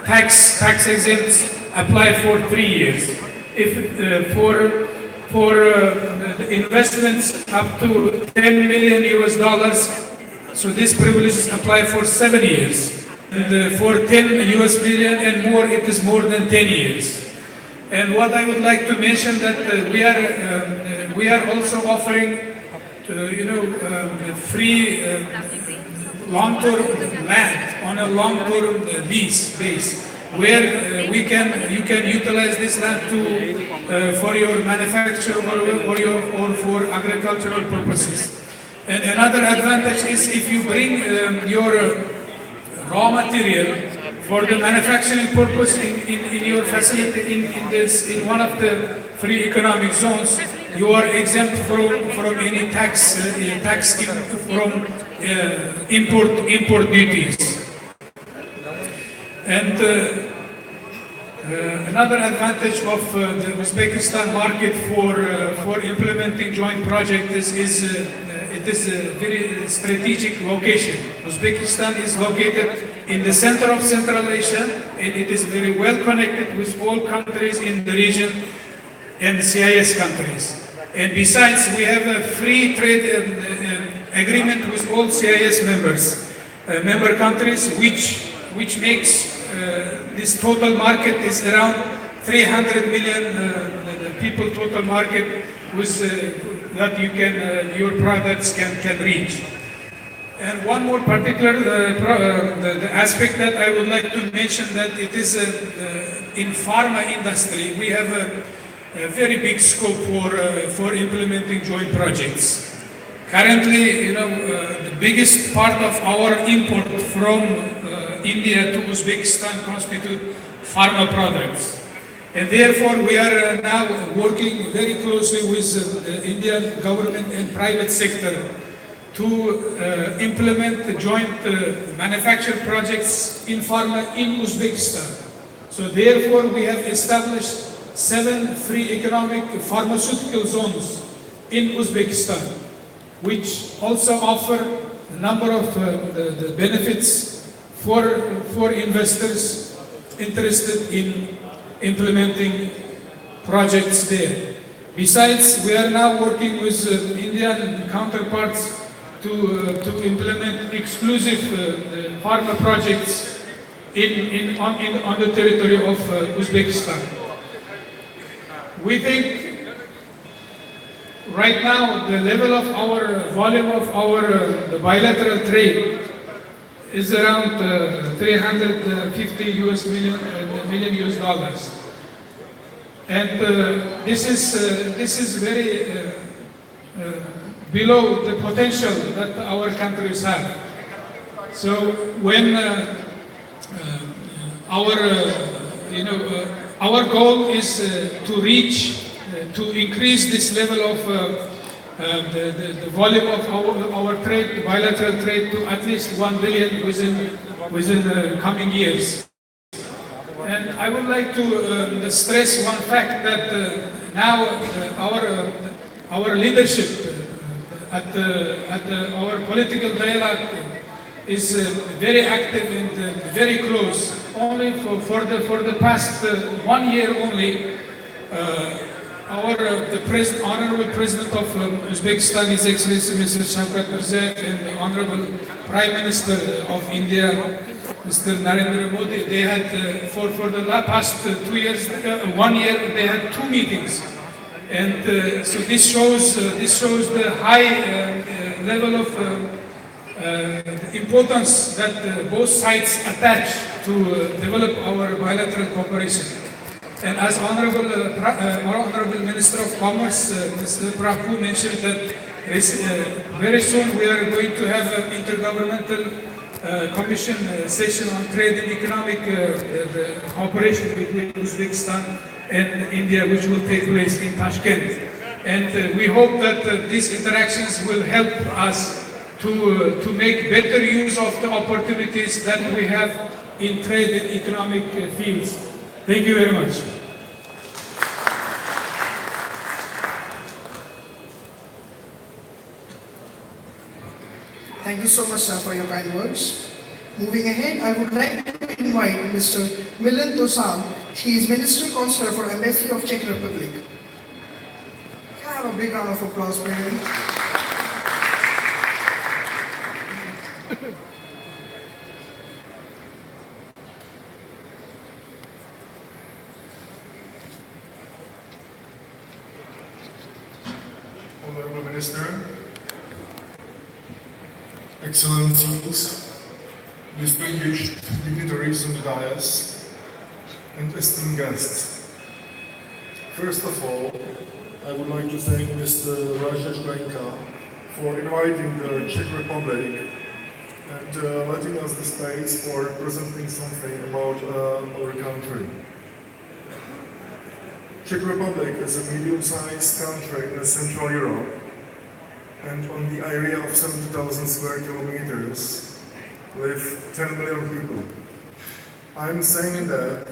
tax exempts apply for 3 years. If for the investments up to 10 million US dollars, so these privileges apply for 7 years. And for 10 US million and more, it is more than 10 years. And what I would like to mention that we are also offering, free long-term land on a long-term lease base, where you can utilize this land for your manufacturing or for agricultural purposes. And another advantage is if you bring your raw material for the manufacturing purpose in your facility in one of the free economic zones, you are exempt from any tax from import duties. And another advantage of the Uzbekistan market for implementing joint projects is it is a very strategic location. Uzbekistan is located in the center of Central Asia, and it is very well connected with all countries in the region and CIS countries. And besides, we have a free trade agreement with all CIS member countries, which makes this total market is around 300 million people total market with that your products can reach. And one more particular the aspect that I would like to mention, that it is in pharma industry we have a very big scope for implementing joint projects. Currently, the biggest part of our import from India to Uzbekistan constitute pharma products. And therefore, we are now working very closely with the Indian government and private sector to implement the joint manufacture projects in pharma in Uzbekistan. So therefore, we have established 7 free economic pharmaceutical zones in Uzbekistan, which also offer a number of the benefits for investors interested in implementing projects there. Besides, we are now working with Indian counterparts to implement exclusive pharma projects on the territory of Uzbekistan. We think right now the level of our volume of the bilateral trade is around 350 million US dollars, and this is very below the potential that our countries have. So when our goal is to increase this level of the volume of our trade, bilateral trade, to at least 1 billion within the coming years. And I would like to stress one fact that now our leadership at our political dialogue is very active and very close. Only for the past 1 year only, the Honorable President of Uzbekistan, His Excellency Mr. Shavkat Mirziyoyev, and the Honorable Prime Minister of India, Mr. Narendra Modi, they had for the past 2 years, 1 year, they had 2 meetings, and so this shows the high level of importance that both sides attach to develop our bilateral cooperation. And as Honorable Minister of Commerce, Mr. Prabhu mentioned that very soon we are going to have an intergovernmental commission session on trade and economic cooperation between Uzbekistan and India, which will take place in Tashkent. And we hope that these interactions will help us to make better use of the opportunities that we have in trade and economic fields. Thank you very much. Thank you so much, sir, for your kind words. Moving ahead, I would like to invite Mr. Milan Dosal. He is Ministry Counselor for Embassy of Czech Republic. Can I have a big round of applause for him? Honorable Minister, Excellencies, distinguished dignitaries on the dais, and esteemed guests. First of all, I would like to thank Mr. Rajesh Grenka for inviting the Czech Republic and letting us the space for presenting something about our country. Czech Republic is a medium-sized country in Central Europe and on the area of 70,000 square kilometers with 10 million people. I'm saying that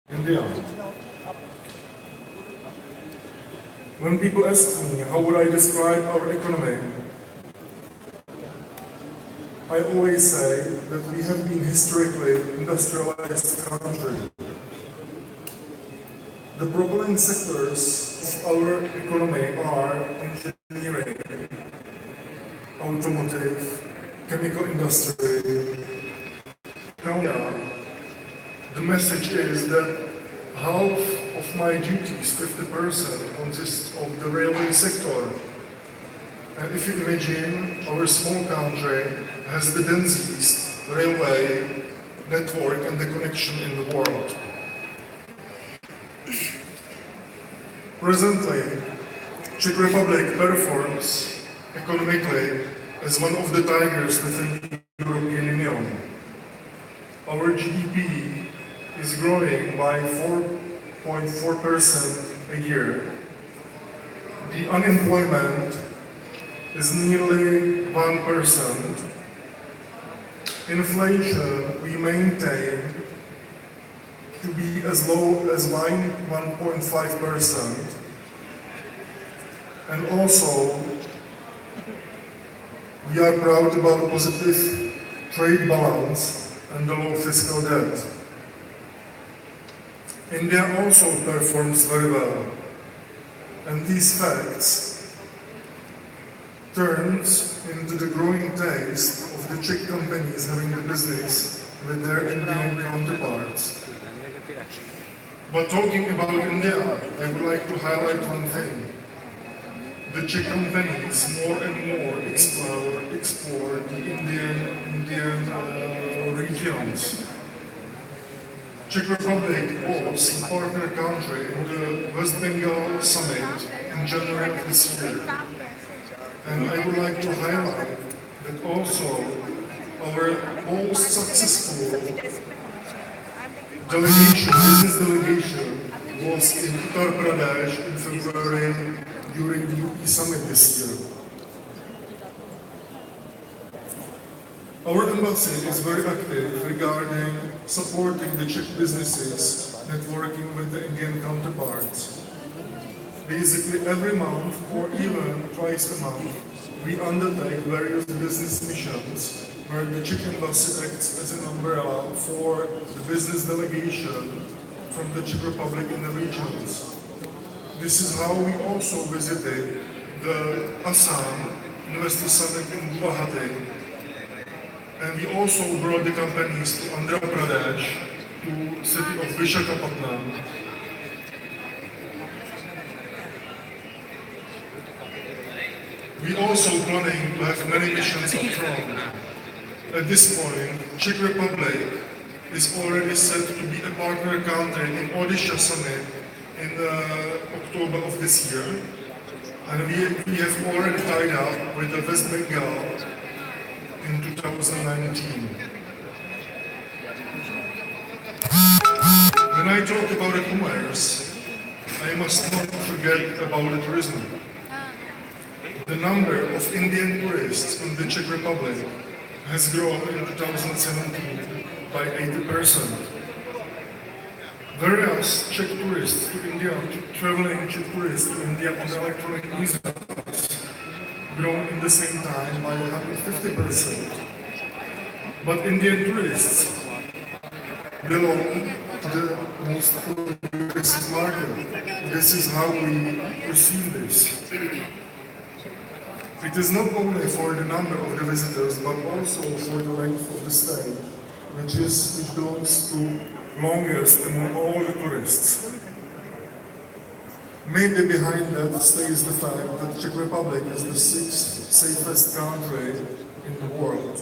India. When people ask me how would I describe our economy, I always say that we have been historically industrialized country. The propelling sectors of our economy are engineering, automotive, chemical industry. Now, the message is that half of my duties, 50%, consist of the railway sector. And if you imagine, our small country has the densest railway network and the connection in the world. Presently, Czech Republic performs economically as one of the tigers within the European Union. Our GDP is growing by 4.4% a year. The unemployment is nearly 1%. Inflation we maintain to be as low as 1.5%. And also, we are proud about positive trade balance and the low fiscal debt. India also performs very well, and these facts turns into the growing taste of the Czech companies having the business with their Indian counterparts. But talking about India, I would like to highlight one thing. The Czech companies more and more explore the Indian regions. Czech Republic was a partner country in the West Bengal summit in January of this year. And I would like to highlight that also our most successful business delegation was in Uttar Pradesh in February during the UP summit this year. Our embassy is very active regarding supporting the Czech businesses networking with the Indian counterparts. Basically every month or even twice a month, we undertake various business missions where the Czech embassy acts as an umbrella for the business delegation from the Czech Republic in the regions. This is how we also visited the Assam Investor Summit in Guwahati. And we also brought the companies to Andhra Pradesh, to city of Visakhapatnam. We also planning to have many missions up front. At this point, Czech Republic is already set to be a partner country in Odisha Summit in October of this year. And we have already tied up with the West Bengal in 2019. When I talk about commerce, I must not forget about the tourism. The number of Indian tourists in the Czech Republic has grown in 2017 by 80%. Whereas Czech tourists to India, traveling Czech tourists to India on electronic visas grown in the same time by 150%. But Indian tourists belong to the most progressive market. This is how we perceive this. It is not only for the number of the visitors, but also for the length of the stay, which belongs to longest among all the tourists. Maybe behind that stays the fact that Czech Republic is the sixth safest country in the world.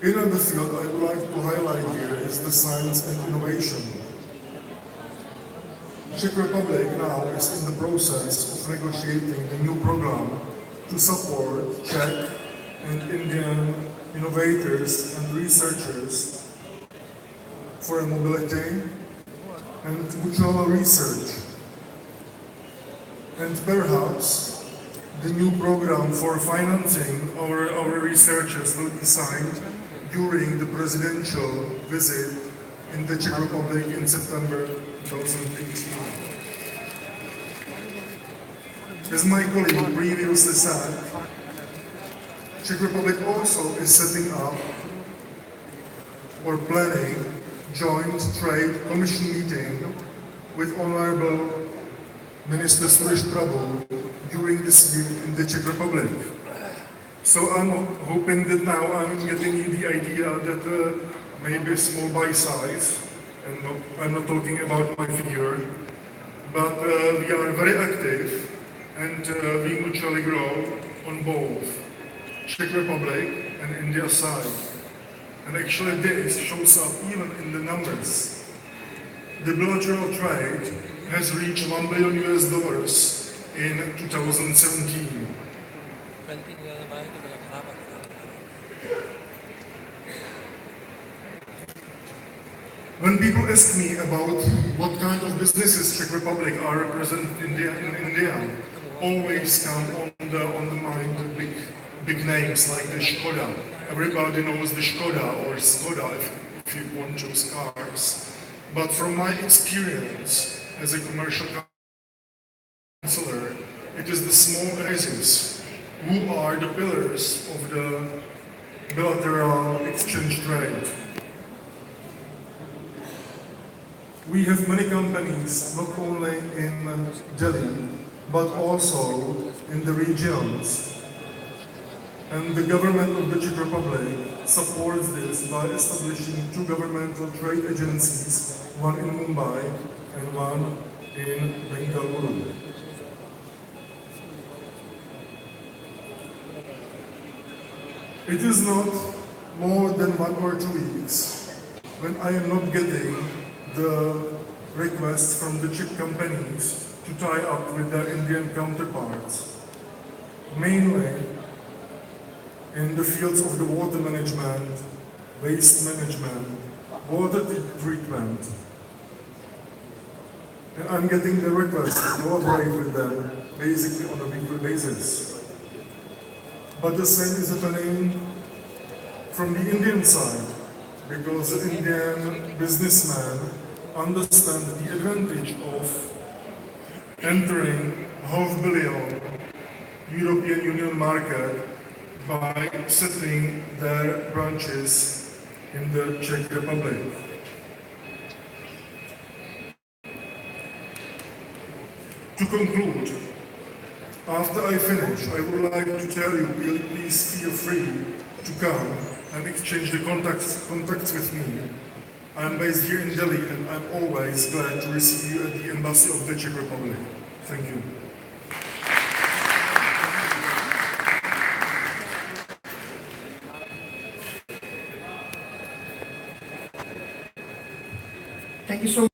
Another field I would like to highlight here is the science and innovation. Czech Republic now is in the process of negotiating a new program to support Czech and Indian innovators and researchers for mobility and mutual research. And perhaps the new program for financing our researchers will be signed during the presidential visit in the Czech Republic in September 2018. As my colleague previously said, Czech Republic also is setting up or planning joint trade commission meeting with Honorable Minister Suresh Prabhu during this week in the Czech Republic. So I'm hoping that now I'm getting the idea that maybe small by size, and I'm not talking about my figure, but we are very active and we mutually grow on both Czech Republic and India side. And actually this shows up even in the numbers. The bilateral trade has reached $1 billion in 2017. When people ask me about what kind of businesses Czech Republic are represented in India, always come on the mind big names like the Škoda. Everybody knows the Škoda or Skoda if you want to choose cars. But from my experience as a commercial counselor, it is the small enterprises who are the pillars of the bilateral exchange trade. We have many companies, not only in Delhi, but also in the regions. And the government of the Czech Republic supports this by establishing two governmental trade agencies, one in Mumbai and one in Bengaluru. It is not more than 1 or 2 weeks when I am not getting the requests from the Czech companies to tie up with their Indian counterparts, mainly in the fields of the water management, waste management, water treatment. And I'm getting the request to collaborate with them basically on a weekly basis. But the same is happening from the Indian side, because the Indian businessmen understand the advantage of entering $500 million European Union market by setting their branches in the Czech Republic. To conclude, after I finish, I would like to tell you, please feel free to come and exchange the contacts with me. I'm based here in Delhi and I'm always glad to receive you at the Embassy of the Czech Republic. Thank you. Thank you so much.